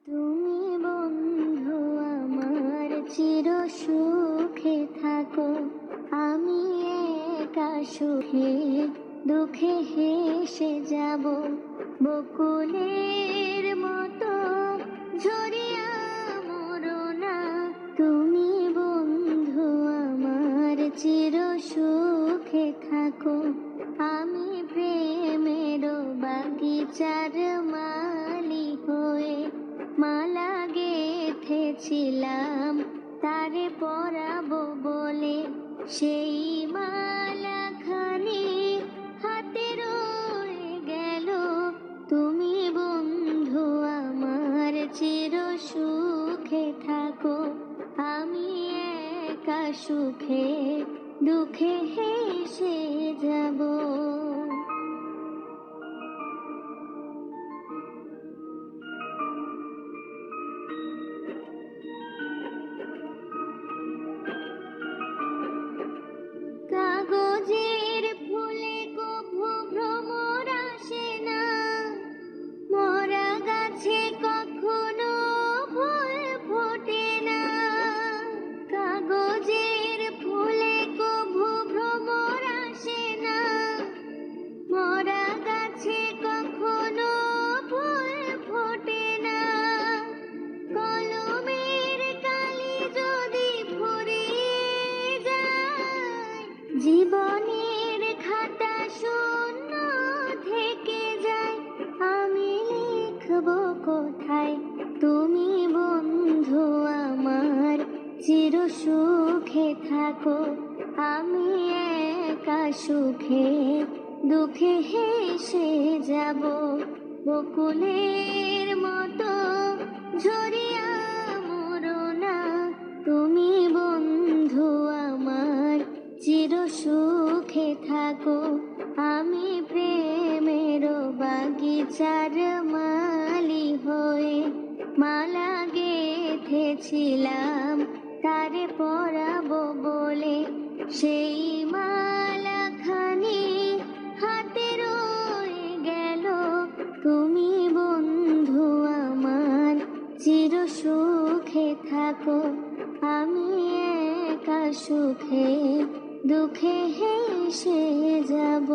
তুমি বন্ধু আমার চির সুখে থাকো, আমি একা সুখে দুঃখে হেসে যাব। বকুলের মতো ঝরিয়া মরো না, তুমি বন্ধু আমার চির সুখে থাকো। আমি প্রেমের বাগিচার মালি হয়ে মালা গেঁথেছিলাম তারে পরাবো বলে, সেই মালা খানি হাতে রয়ে গেল। তুমি বন্ধু আমার চির সুখে থাকো, আমি একা সুখে দুঃখে হেসে যাব। কাগজের ফুলে কভু ভ্রমর আসে না, মরা গাছে কখনো ফুল ফোটে না। কাগজের ফুলে কভু ভ্রমর আসে না, মরা গাছে কখনো ফুল ফোটে না। কলমের কালি যদি ফুরিয়ে যায়, জীবনের খাতা শূন্য থেকে যায়, আমি লিখব কোথায়? তুমি বন্ধু আমার চির সুখে থাকো, আমি একা সুখে দুঃখে হেসে যাব। বকুলের মতো ঝরিয়া মরো না, তুমি বন্ধু আমার চির সুখে থাকো। আমি প্রেমের বাগিচার মালি হয়ে মালা গেঁথেছিলাম তারে পরাবো বলে, সেই মালা খানি হাতে রয়ে গেল। তুমি বন্ধু আমার চির সুখে থাকো, আমি একা সুখে দুঃখে হেসে যাব।